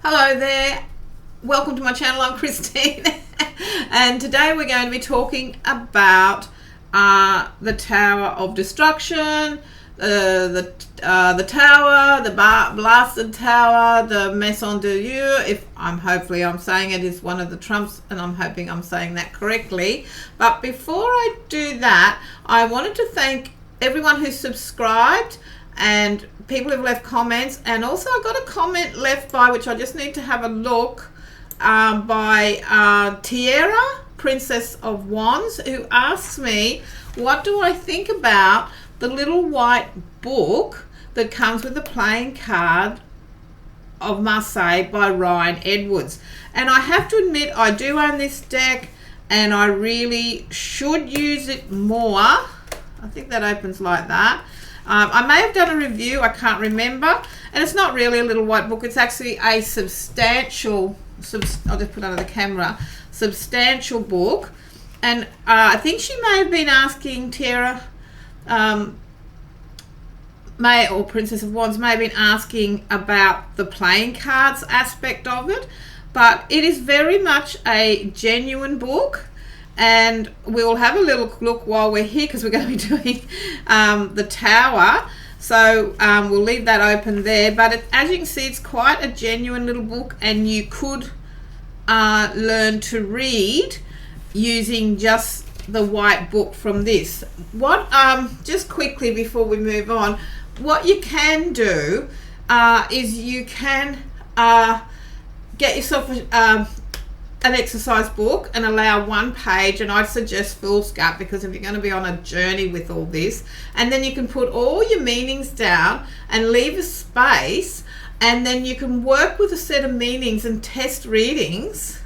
Hello there, welcome to my channel. I'm Christine and today we're going to be talking about the Tower of Destruction, the tower, the blasted tower, the Maison de Dieu. Hopefully I'm saying it is one of the trumps, and I'm hoping I'm saying that correctly. But before I do that, I wanted to thank everyone who subscribed and people who've left comments, and also I got a comment left by, which I just need to have a look, by Tierra, Princess of Wands, who asks me, what do I think about the little white book that comes with the Playing Card of Marseille by Ryan Edwards? And I have to admit, I do own this deck and I really should use it more. I think that opens like that. I may have done a review, I can't remember, and it's not really a little white book, it's actually a substantial, I'll just put under the camera, substantial book. And I think she may have been asking, Tierra, or Princess of Wands may have been asking about the playing cards aspect of it, but it is very much a genuine book. And we'll have a little look while we're here, because we're going to be doing the tower. So we'll leave that open there. But as you can see, it's quite a genuine little book, and you could learn to read using just the white book from this. What just quickly before we move on, what you can do is you can get yourself an exercise book and allow one page, and I'd suggest foolscap, because if you're going to be on a journey with all this, and then you can put all your meanings down and leave a space, and then you can work with a set of meanings and test readings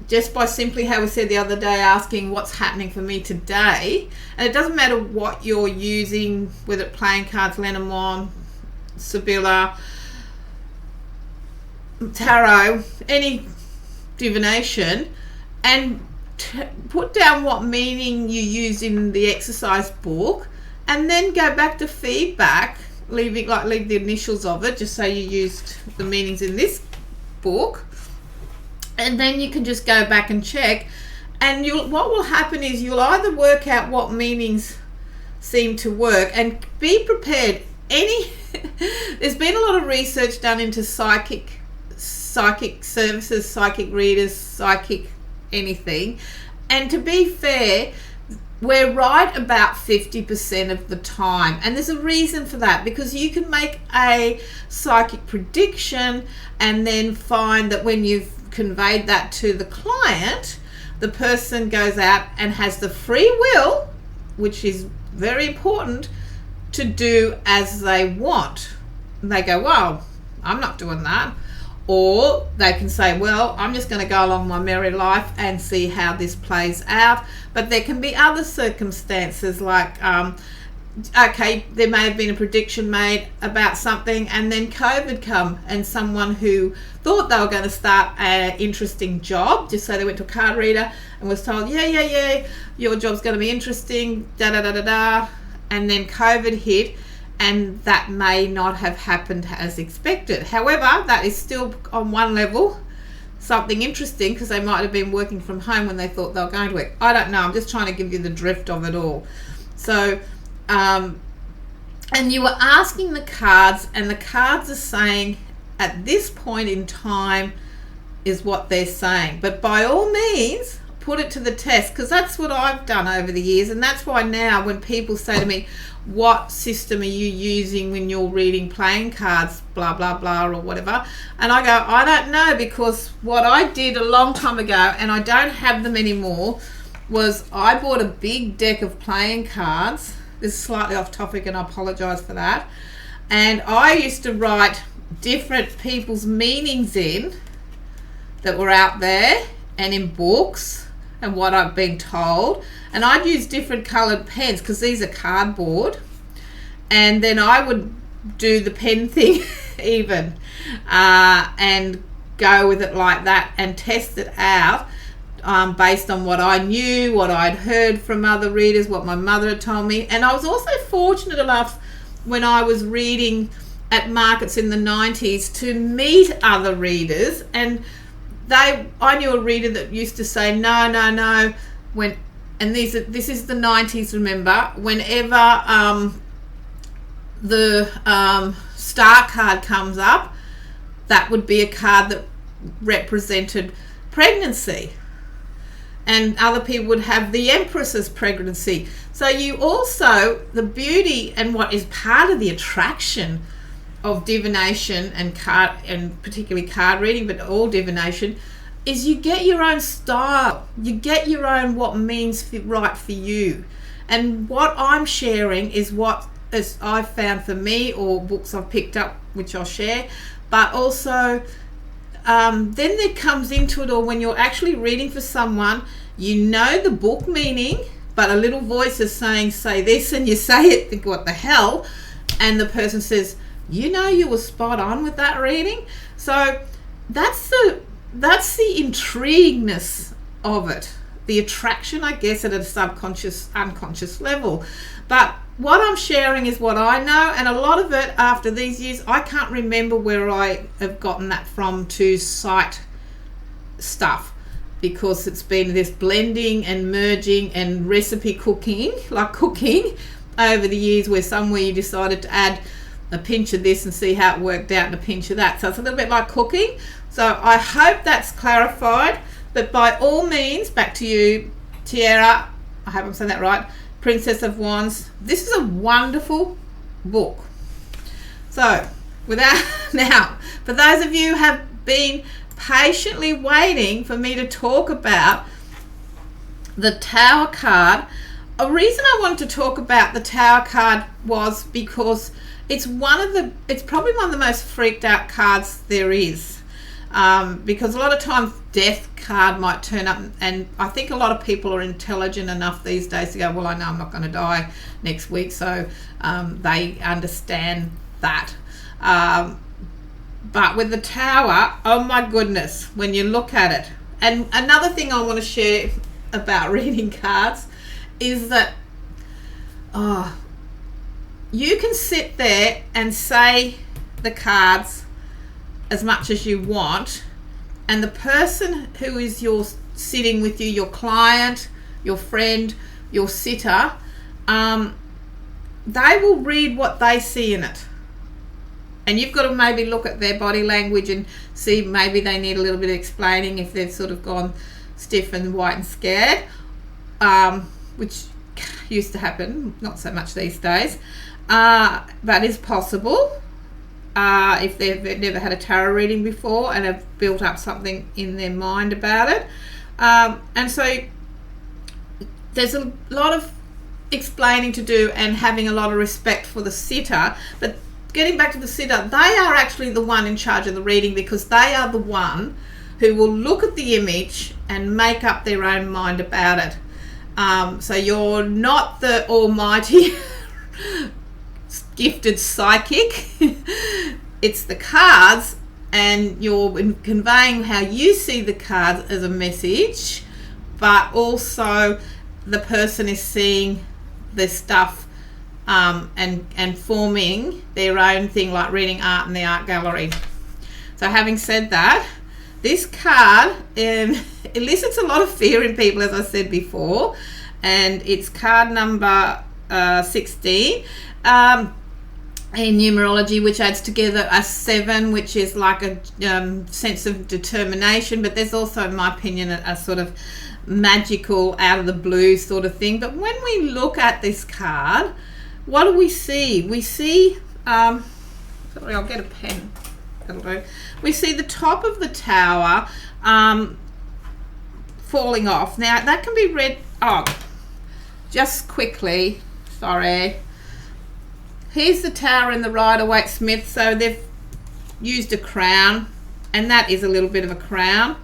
just by simply, how we said the other day, asking what's happening for me today. And it doesn't matter what you're using, whether it's playing cards, Lenormand, Sibylla, tarot, any divination, and put down what meaning you use in the exercise book, and then go back to feedback, leave the initials of it, just say you used the meanings in this book, and then you can just go back and check. And what will happen is you'll either work out what meanings seem to work, and be prepared. There's been a lot of research done into psychic services, psychic readers, psychic anything, and to be fair, we're right about 50% of the time, and there's a reason for that, because you can make a psychic prediction and then find that when you've conveyed that to the client, the person goes out and has the free will, which is very important, to do as they want. And they go, well, I'm not doing that. Or they can say, well, I'm just going to go along my merry life and see how this plays out. But there can be other circumstances, like, okay, there may have been a prediction made about something, and then COVID come, and someone who thought they were going to start an interesting job, just say they went to a card reader and was told, yeah, your job's going to be interesting, da-da-da-da-da, and then COVID hit, and that may not have happened as expected. However, that is still on one level something interesting, because they might have been working from home when they thought they were going to work. I don't know, I'm just trying to give you the drift of it all. So and you were asking the cards, and the cards are saying at this point in time is what they're saying. But by all means, put it to the test, because that's what I've done over the years. And that's why now when people say to me, what system are you using when you're reading playing cards, blah blah blah, or whatever, and I go, I don't know, because what I did a long time ago, and I don't have them anymore, was I bought a big deck of playing cards. This is slightly off topic and I apologize for that, and I used to write different people's meanings in that were out there and in books and what I've been told, and I'd use different colored pens, because these are cardboard, and then I would do the pen thing even, and go with it like that and test it out based on what I knew, what I'd heard from other readers, what my mother had told me. And I was also fortunate enough, when I was reading at markets in the 90s to meet other readers, and I knew a reader that used to say no when, and this is the 90s, remember, whenever the star card comes up, that would be a card that represented pregnancy, and other people would have the Empress's pregnancy. So you also, the beauty and what is part of the attraction of divination and card, and particularly card reading, but all divination, is you get your own style. You get your own what means right for you. And what I'm sharing is what as I've found for me, or books I've picked up, which I'll share. But also, then there comes into it all when you're actually reading for someone, you know the book meaning, but a little voice is saying, say this, and you say it, think, what the hell? And the person says, you know, you were spot on with that reading. So that's the intrigueness of it, the attraction, I guess, at a subconscious, unconscious level. But what I'm sharing is what I know, and a lot of it, after these years, I can't remember where I have gotten that from to cite stuff, because it's been this blending and merging and recipe cooking, like cooking, over the years, where somewhere you decided to add a pinch of this and see how it worked out, and a pinch of that. So it's a little bit like cooking. So I hope that's clarified. But by all means, back to you, Tiara, I hope I'm saying that right, Princess of Wands. This is a wonderful book. So now, for those of you who have been patiently waiting for me to talk about the Tower card, a reason I wanted to talk about the Tower card was because it's probably one of the most freaked out cards there is. Because a lot of times death card might turn up, and I think a lot of people are intelligent enough these days to go, well, I know I'm not going to die next week, so they understand that. But with the Tower, oh my goodness, when you look at it. And another thing I want to share about reading cards is that you can sit there and say the cards as much as you want, and the person who is sitting with you, your client, your friend, your sitter, they will read what they see in it. And you've got to maybe look at their body language and see maybe they need a little bit of explaining if they've sort of gone stiff and white and scared, which used to happen, not so much these days, but is possible. If they've never had a tarot reading before and have built up something in their mind about it. And so there's a lot of explaining to do and having a lot of respect for the sitter. But getting back to the sitter, they are actually the one in charge of the reading, because they are the one who will look at the image and make up their own mind about it. So you're not the almighty gifted psychic. It's the cards, and you're conveying how you see the cards as a message, but also the person is seeing the stuff and forming their own thing, like reading art in the art gallery. So having said that, this card elicits a lot of fear in people, as I said before, and it's card number 16 in numerology, which adds together a 7, which is like a sense of determination, but there's also, in my opinion, a sort of magical, out of the blue sort of thing. But when we look at this card, what do we see? We see, sorry, I'll get a pen. That'll do. We see the top of the Tower falling off. Now, that can be read, just quickly, sorry. Here's the Tower in the Rider-Waite-Smith, so they've used a crown, and that is a little bit of a crown.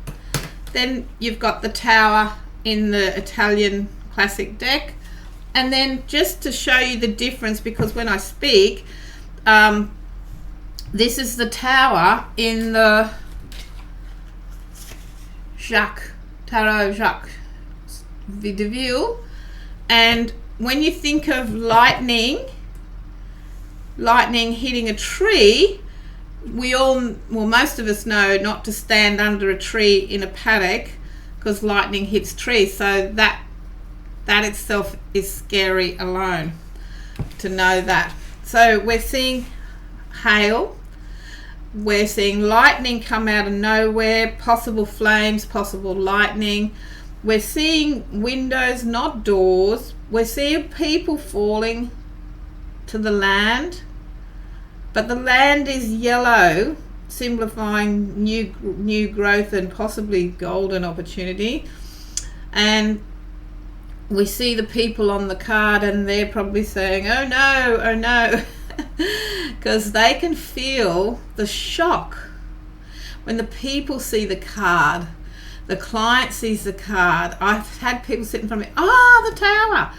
Then you've got the Tower in the Italian classic deck, and then just to show you the difference, because when I speak, this is the Tower in the Tarot Jacques Vidoe, and when you think of lightning, lightning hitting a tree, most of us know not to stand under a tree in a paddock because lightning hits trees. So that itself is scary alone to know that. So we're seeing hail, we're seeing lightning come out of nowhere, possible flames, possible lightning. We're seeing windows, not doors. We're seeing people falling to the land, but the land is yellow, simplifying new growth and possibly golden opportunity. And we see the people on the card, and they're probably saying, oh no, because they can feel the shock when the people see the card. The client sees the card. I've had people sit in front of me, the tower.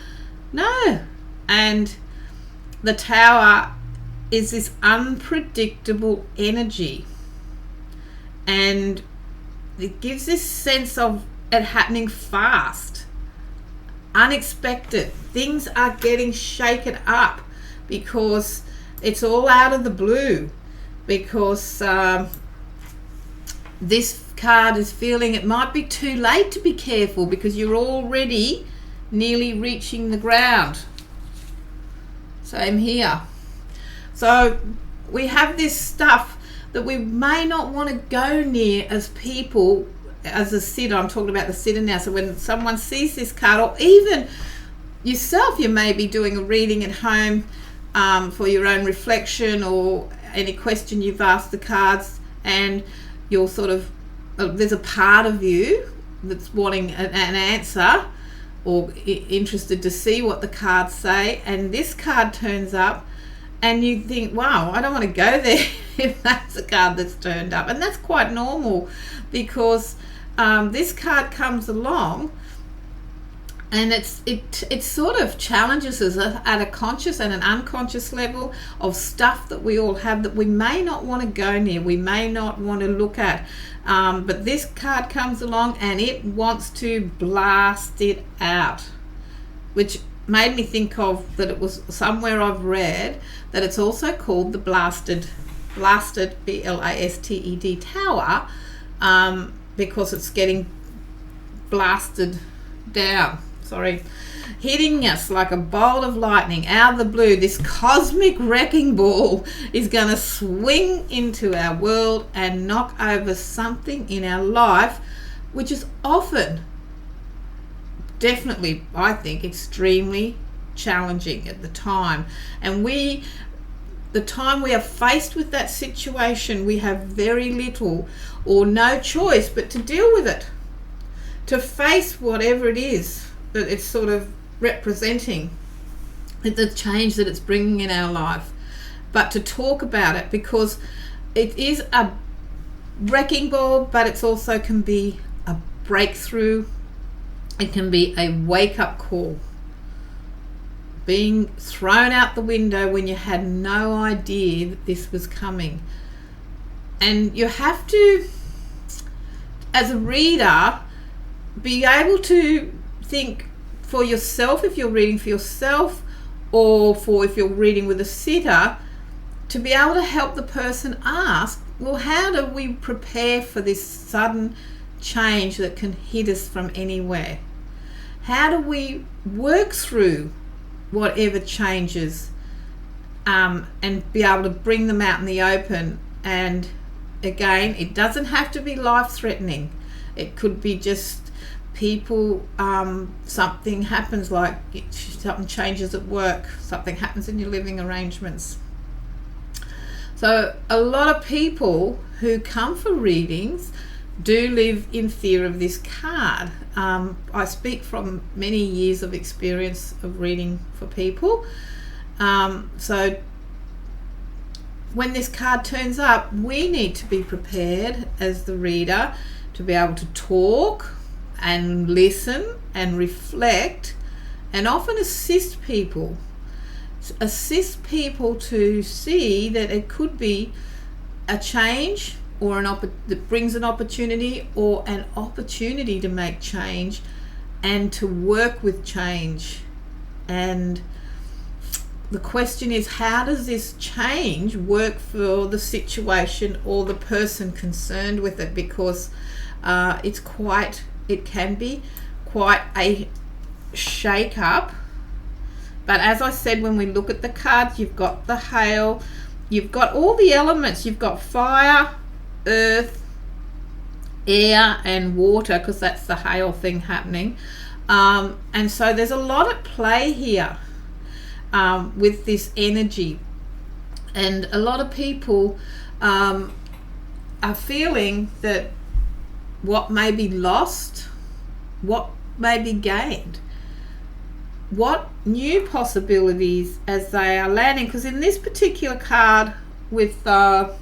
No. And the tower is this unpredictable energy. And it gives this sense of it happening fast. Unexpected. Things are getting shaken up because it's all out of the blue. Because this card is feeling it might be too late to be careful because you're already nearly reaching the ground. Same here. So we have this stuff that we may not want to go near as people, as a sitter. I'm talking about the sitter now. So when someone sees this card, or even yourself, you may be doing a reading at home for your own reflection or any question you've asked the cards, and you're sort of there's a part of you that's wanting an answer or interested to see what the cards say, and this card turns up and you think, wow, I don't want to go there if that's the card that's turned up. And that's quite normal because this card comes along and it sort of challenges us at a conscious and an unconscious level of stuff that we all have that we may not want to go near, we may not want to look at. But this card comes along and it wants to blast it out, which made me think of that it was somewhere I've read that it's also called the blasted BLASTED tower, because it's getting blasted down. Hitting us like a bolt of lightning out of the blue. This cosmic wrecking ball is going to swing into our world and knock over something in our life, which is often, definitely, I think, extremely challenging at the time. And the time we are faced with that situation, we have very little or no choice but to deal with it, to face whatever it is that it's sort of representing, the change that it's bringing in our life, but to talk about it, because it is a wrecking ball, but it's also can be a breakthrough. It can be a wake-up call, being thrown out the window when you had no idea that this was coming. And you have to, as a reader, be able to think for yourself, if you're reading for yourself, or for if you're reading with a sitter, to be able to help the person ask, well, how do we prepare for this sudden change that can hit us from anywhere? How do we work through whatever changes and be able to bring them out in the open? And again, it doesn't have to be life-threatening. It could be just people, something happens, like something changes at work, something happens in your living arrangements. So a lot of people who come for readings do live in fear of this card. I speak from many years of experience of reading for people. So when this card turns up, we need to be prepared as the reader to be able to talk and listen and reflect, and often assist people to see that it could be a change or that brings an opportunity, or an opportunity to make change and to work with change. And the question is, how does this change work for the situation or the person concerned with it? Because it can be quite a shake up. But as I said, when we look at the cards, you've got the hail, you've got all the elements, you've got fire, earth, air and water, because that's the hail thing happening. And so there's a lot at play here with this energy. And a lot of people are feeling that what may be lost, what may be gained, what new possibilities as they are landing. Because in this particular card with the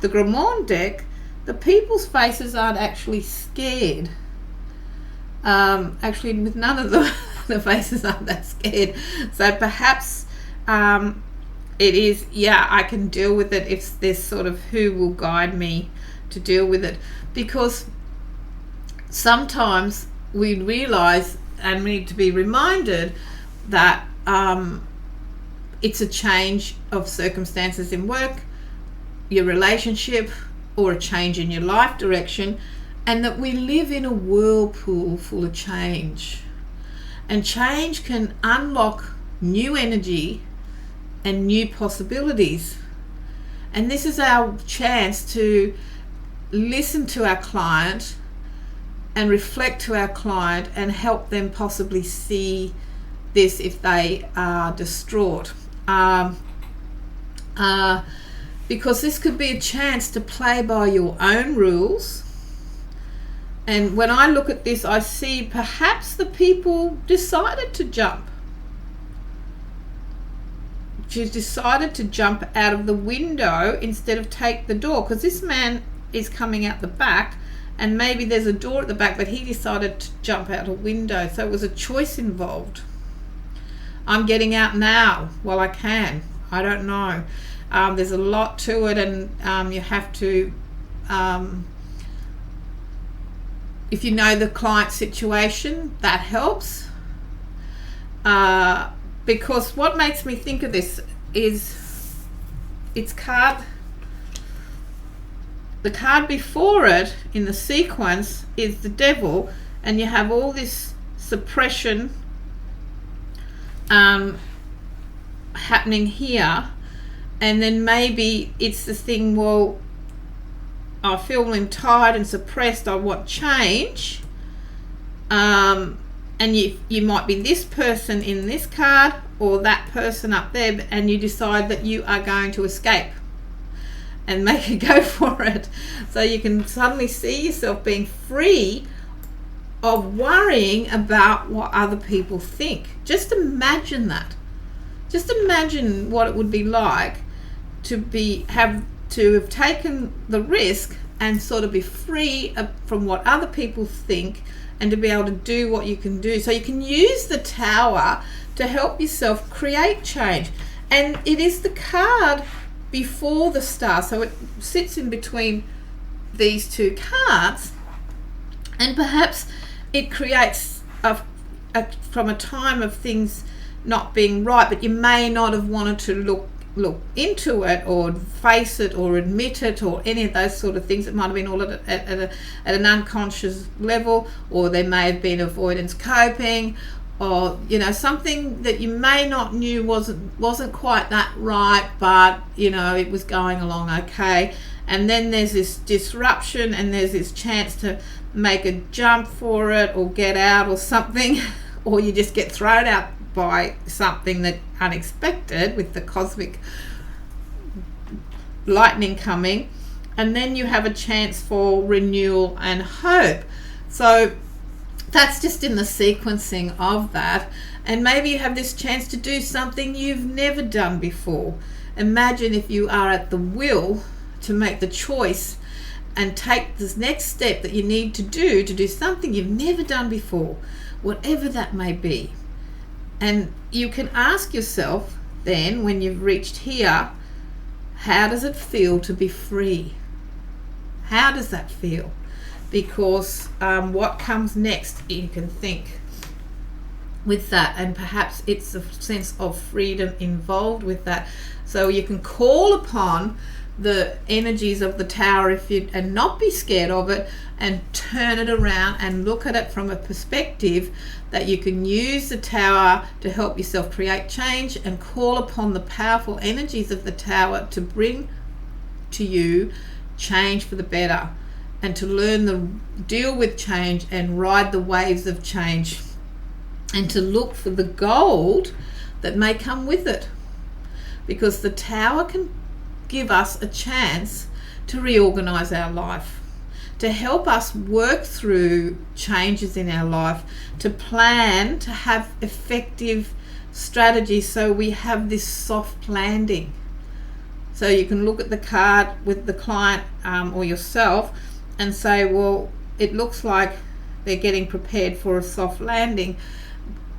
Gramont deck, the people's faces aren't actually scared. Actually, with none of them, the faces aren't that scared. So perhaps it is, yeah, I can deal with it if there's sort of who will guide me to deal with it. Because sometimes we realize and we need to be reminded that it's a change of circumstances in work, your relationship, or a change in your life direction, and that we live in a whirlpool full of change. And change can unlock new energy and new possibilities. And this is our chance to listen to our client and reflect to our client and help them possibly see this if they are distraught. Because this could be a chance to play by your own rules. And when I look at this, I see perhaps the people decided to jump. She decided to jump out of the window instead of take the door, because this man is coming out the back and maybe there's a door at the back, but he decided to jump out a window. So it was a choice involved. I'm getting out now while I can. I don't know. There's a lot to it, and you have to, if you know the client situation, that helps. Because what makes me think of this is the card before it in the sequence is the devil, and you have all this suppression happening here. And then maybe it's the thing, well, I feel tired and suppressed, I want change. And you might be this person in this card or that person up there, and you decide that you are going to escape and make a go for it. So you can suddenly see yourself being free of worrying about what other people think. Just imagine that. Just imagine what it would be like to have taken the risk and sort of be free from what other people think, and to be able to do what you can do. So you can use the Tower to help yourself create change. And it is the card before the Star, so it sits in between these two cards, and perhaps it creates from a time of things not being right, but you may not have wanted to look into it or face it or admit it or any of those sort of things. It might have been all at an unconscious level, or there may have been avoidance coping, or something that you may not knew wasn't quite that right, but it was going along okay. And then there's this disruption, and there's this chance to make a jump for it or get out or something, or you just get thrown out by something that unexpected with the cosmic lightning coming, and then you have a chance for renewal and hope. So that's just in the sequencing of that. And maybe you have this chance to do something you've never done before. Imagine if you are at the will to make the choice and take this next step that you need to do something you've never done before, whatever that may be. And you can ask yourself then, when you've reached here, how does it feel to be free? How does that feel? Because what comes next, you can think. with that, and perhaps it's a sense of freedom involved with that. So you can call upon the energies of the tower and not be scared of it, and turn it around and look at it from a perspective that you can use the tower to help yourself create change, and call upon the powerful energies of the tower to bring to you change for the better, and to learn to deal with change and ride the waves of change, and to look for the gold that may come with it, because the tower can give us a chance to reorganize our life, to help us work through changes in our life, to plan, to have effective strategies so we have this soft landing. So you can look at the card with the client or yourself and say, well, it looks like they're getting prepared for a soft landing.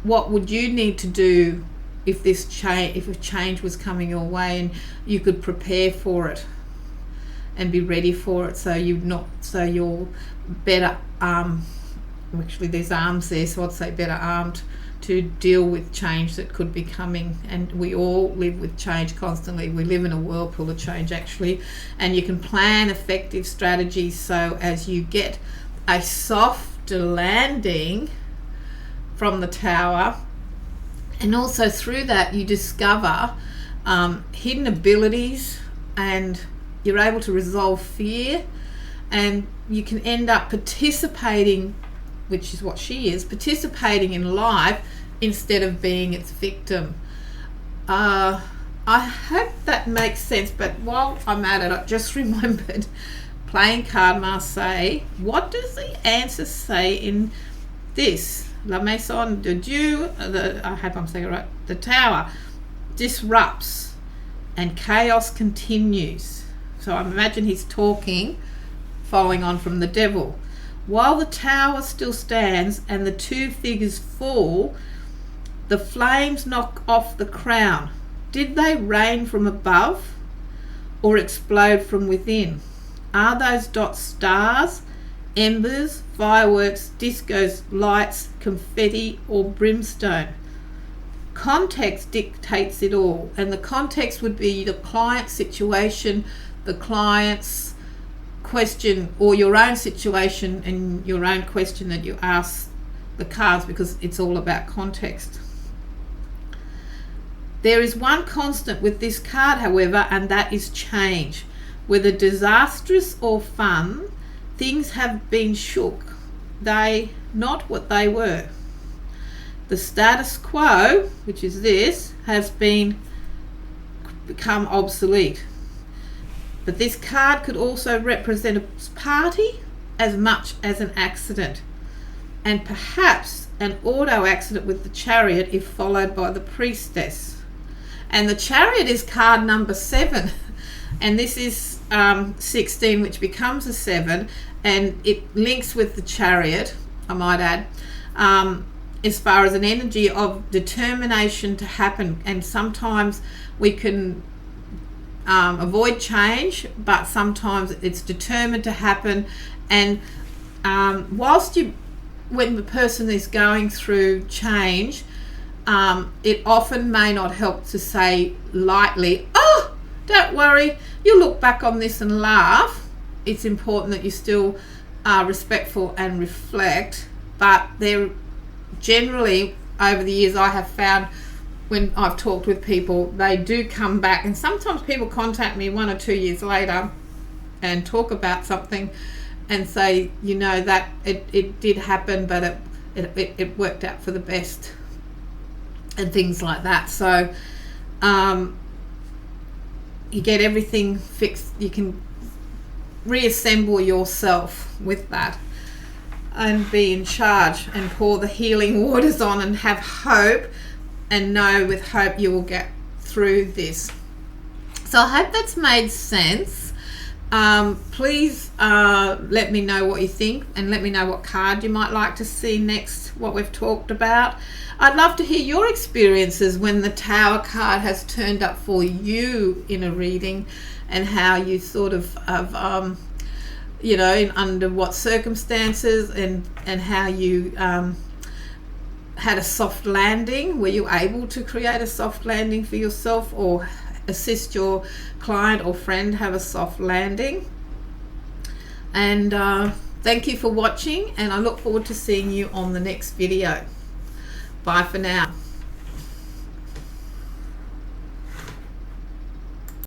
What would you need to do if a change was coming your way, and you could prepare for it and be ready for it, so you're better actually there's arms there, so I'd say better armed to deal with change that could be coming. And we all live with change constantly. We live in a whirlpool of change, actually, and you can plan effective strategies so as you get a softer landing from the tower, and also through that you discover hidden abilities, and you're able to resolve fear, and you can end up participating, which is what she is, participating in life instead of being its victim. I hope that makes sense, but while I'm at it, I just remembered Playing Card Marseille. What does the answer say in this? La Maison de Dieu, I hope I'm saying it right, the tower disrupts and chaos continues. So I imagine he's talking, following on from the devil. While the tower still stands and the two figures fall, the flames knock off the crown. Did they rain from above or explode from within? Are those dots stars, embers, fireworks, discos, lights, confetti, or brimstone? Context dictates it all, and the context would be the client's situation, the client's question, or your own situation and your own question that you ask the cards, because it's all about context. There is one constant with this card, however, and that is change. Whether disastrous or fun, things have been shook. They not what they were. The status quo, which is this, has become obsolete. But this card could also represent a party as much as an accident, and perhaps an auto accident with the Chariot if followed by the Priestess. And the Chariot is card number 7, and this is 16, which becomes a 7, and it links with the Chariot, I might add, as far as an energy of determination to happen. And sometimes we can avoid change, but sometimes it's determined to happen. And when the person is going through change, it often may not help to say lightly, oh, don't worry, you look back on this and laugh. It's important that you still are respectful and reflect, but they're generally, over the years, I have found when I've talked with people, they do come back, and sometimes people contact me 1 or 2 years later and talk about something and say, you know, that it did happen, but it worked out for the best, and things like that. So you get everything fixed. You can reassemble yourself with that and be in charge and pour the healing waters on and have hope, and know with hope you will get through this. So I hope that's made sense. Please let me know what you think, and let me know what card you might like to see next, what we've talked about. I'd love to hear your experiences when the Tower card has turned up for you in a reading, and how you sort of have, under what circumstances, and how you had a soft landing? Were you able to create a soft landing for yourself, or assist your client or friend have a soft landing? And thank you for watching, and I look forward to seeing you on the next video. Bye for now.